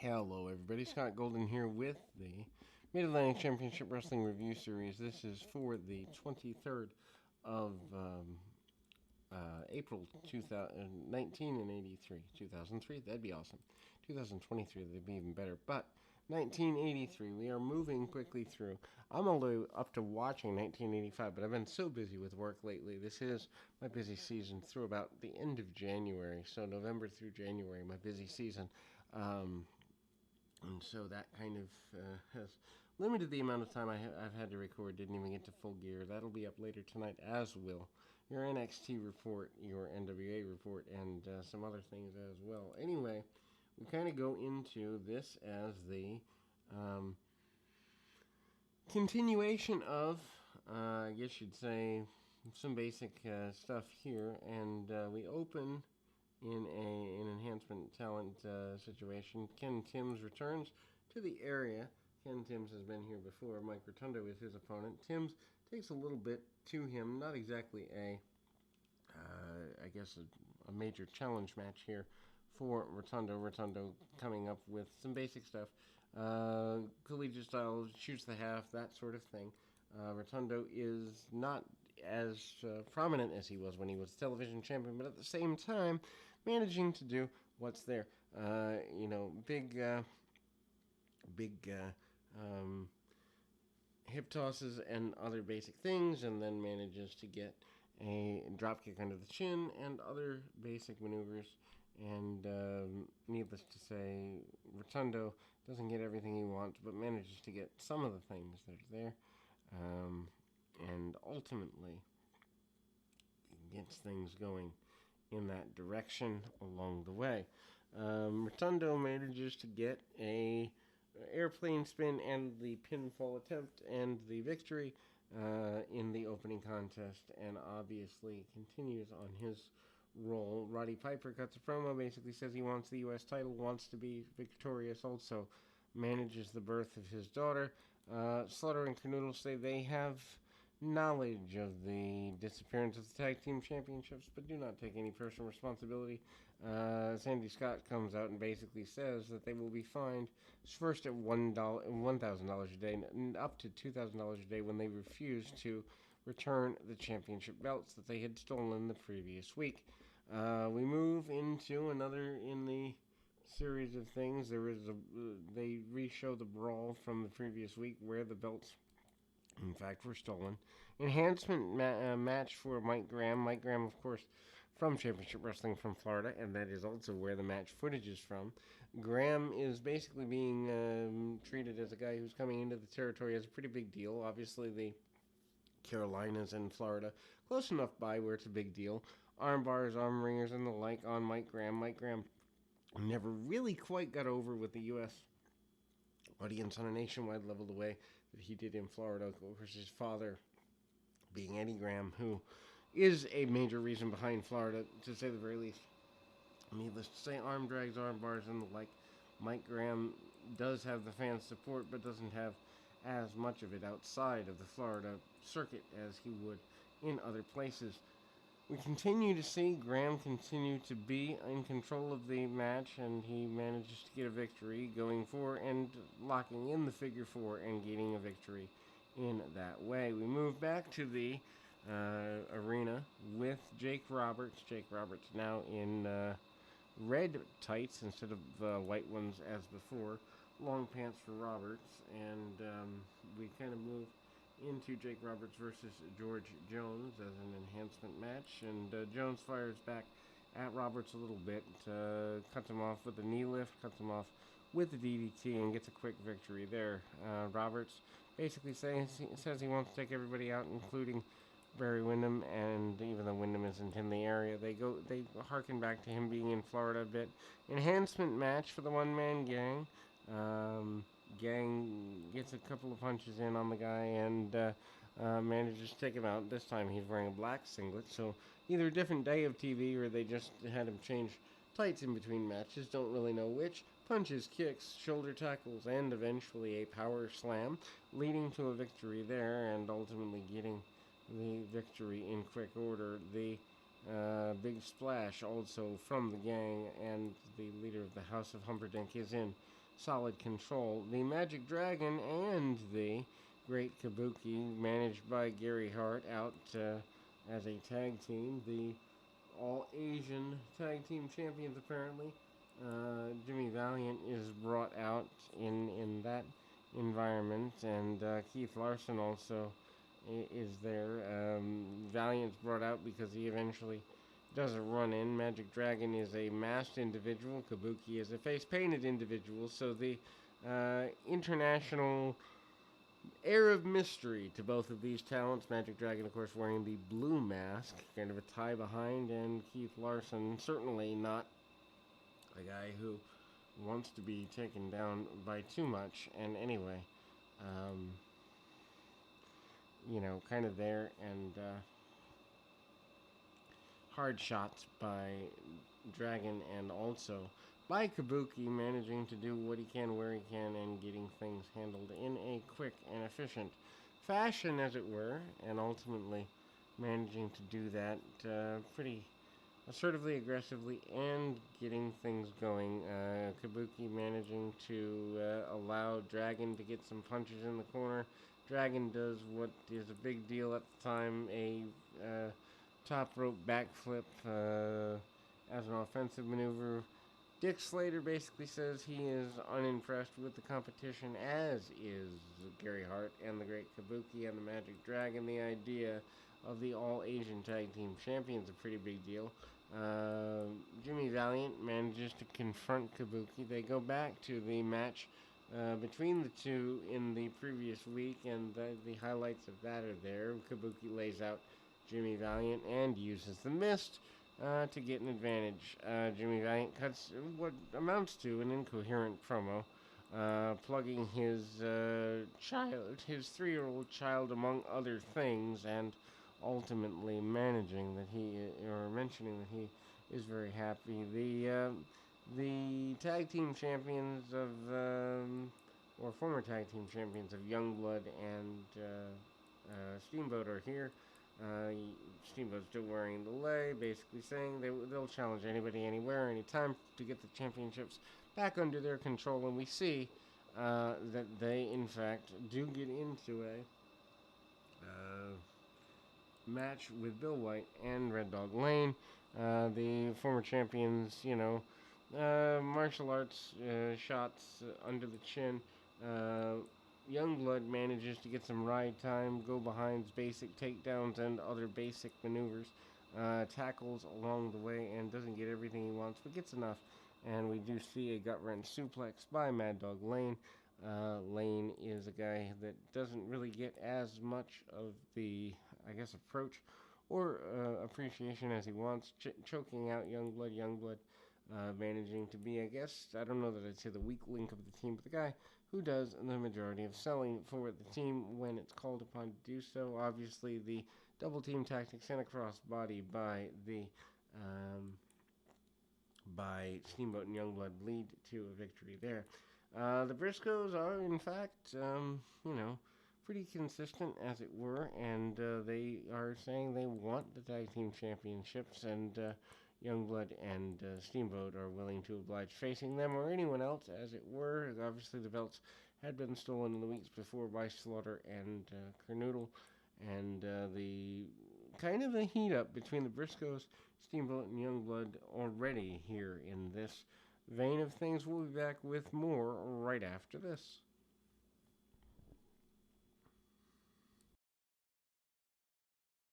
Hello, everybody. Scott Golden here with the Mid Atlantic Championship Wrestling Review Series. This is for the 23rd of April 1983. 2003, that'd be awesome. 2023, that'd be even better. But 1983, we are moving quickly through. I'm all the way up to watching 1985, but I've been so busy with work lately. This is my busy season through about the end of January. So November through January, my busy season. And so that kind of has limited the amount of time I've had to record. Didn't even get to full gear. That'll be up later tonight, as will your NXT report, your NWA report, and some other things as well. Anyway, we kind of go into this as the continuation of, I guess you'd say, some basic stuff here. And we open in an enhancement talent situation. Ken Timms returns to the area. Ken Timms has been here before. Mike Rotundo is his opponent. Timms takes a little bit to him. Not exactly a major challenge match here for Rotundo. Rotundo coming up with some basic stuff. Collegiate style, shoots the half, that sort of thing. Rotundo is not as prominent as he was when he was television champion, but at the same time, managing to do what's there. Big hip tosses and other basic things, and then manages to get a dropkick under the chin and other basic maneuvers. And needless to say, Rotundo doesn't get everything he wants, but manages to get some of the things that are there. And ultimately gets things going in that direction along the way. Rotundo manages to get a airplane spin and the pinfall attempt and the victory in the opening contest, and obviously continues on his role. Roddy Piper cuts a promo, basically says he wants the U.S. title, wants to be victorious, also manages the birth of his daughter. Slaughter and Kernodle say they have knowledge of the disappearance of the tag team championships, but do not take any personal responsibility. Sandy Scott comes out and basically says that they will be fined first at $1,000 a day, and up to $2,000 a day when they refuse to return the championship belts that they had stolen the previous week. We move into another in the series of things. They re-show the brawl from the previous week where the belts, in fact, were stolen. Enhancement match for Mike Graham. Mike Graham, of course, from Championship Wrestling from Florida, and that is also where the match footage is from. Graham is basically being treated as a guy who's coming into the territory as a pretty big deal. Obviously, the Carolinas and Florida, close enough by where it's a big deal. Arm bars, arm ringers, and the like on Mike Graham. Mike Graham never really quite got over with the U.S. audience on a nationwide level the way that he did in Florida. Of course, his father being Eddie Graham, who is a major reason behind Florida, to say the very least. Needless to say, arm drags, arm bars, and the like. Mike Graham does have the fan support, but doesn't have as much of it outside of the Florida circuit as he would in other places. We continue to see Graham continue to be in control of the match, and he manages to get a victory going for and locking in the figure four and getting a victory in that way. We move back to the arena with Jake Roberts. Jake Roberts now in red tights instead of white ones as before. Long pants for Roberts, and we kind of move into Jake Roberts versus George Jones as an enhancement match, and Jones fires back at Roberts a little bit, cuts him off with a knee lift, cuts him off with the DDT, and gets a quick victory there. Roberts basically says he wants to take everybody out, including Barry Windham, and even though Windham isn't in the area, they harken back to him being in Florida a bit. Enhancement match for the one-man gang. Gang gets a couple of punches in on the guy and manages to take him out. This time he's wearing a black singlet, so either a different day of TV or they just had him change tights in between matches. Don't really know which. Punches, kicks, shoulder tackles, and eventually a power slam, leading to a victory there and ultimately getting the victory in quick order. The big splash also from the gang, and the leader of the House of Humperdinck is in solid control. The Magic Dragon and the Great Kabuki, managed by Gary Hart, out as a tag team. The All Asian Tag Team Champions, apparently. Jimmy Valiant is brought out in that environment, and Keith Larson also is there. Valiant's brought out because he eventually does a run in. Magic Dragon is a masked individual. Kabuki is a face painted individual. So the international air of mystery to both of these talents. Magic Dragon, of course, wearing the blue mask, kind of a tie behind, and Keith Larson, certainly not a guy who wants to be taken down by too much. And anyway, um, kind of there, and hard shots by Dragon, and also by Kabuki, managing to do what he can where he can and getting things handled in a quick and efficient fashion, as it were, and ultimately managing to do that pretty assertively, aggressively, and getting things going. Kabuki managing to allow Dragon to get some punches in the corner. Dragon does what is a big deal at the time, a top rope backflip as an offensive maneuver. Dick Slater basically says he is unimpressed with the competition, as is Gary Hart and the Great Kabuki and the Magic Dragon. The idea of the All-Asian Tag Team Champions is a pretty big deal. Jimmy Valiant manages to confront Kabuki. They go back to the match between the two in the previous week, and the highlights of that are there. Kabuki lays out Jimmy Valiant and uses the mist to get an advantage. Jimmy Valiant cuts what amounts to an incoherent promo, plugging his his 3-year-old child, among other things, and ultimately mentioning that he is very happy. The tag team champions of or former tag team champions of Youngblood and Steamboat are here. Steamboat's still wearing the lei, basically saying they'll challenge anybody, anywhere, anytime to get the championships back under their control. And we see that they, in fact, do get into a match with Bill White and Red Dog Lane. The former champions, martial arts shots under the chin. Youngblood manages to get some ride time, go behinds, basic takedowns, and other basic maneuvers. Tackles along the way and doesn't get everything he wants, but gets enough. And we do see a gut-wrench suplex by Mad Dog Lane. Lane is a guy that doesn't really get as much of the, approach or appreciation as he wants, choking out Youngblood, managing to be, I don't know that I'd say the weak link of the team, but the guy who does the majority of selling for the team when it's called upon to do so. Obviously, the double team tactics and a crossbody by by Steamboat and Youngblood lead to a victory there. The Briscoes are, in fact, pretty consistent, as it were, and they are saying they want the tag team championships, and Youngblood and Steamboat are willing to oblige facing them or anyone else, as it were. Obviously, the belts had been stolen in the weeks before by Slaughter and Kernoodle, and the kind of a heat up between the Briscoes, Steamboat, and Youngblood already here in this vein of things. We'll be back with more right after this.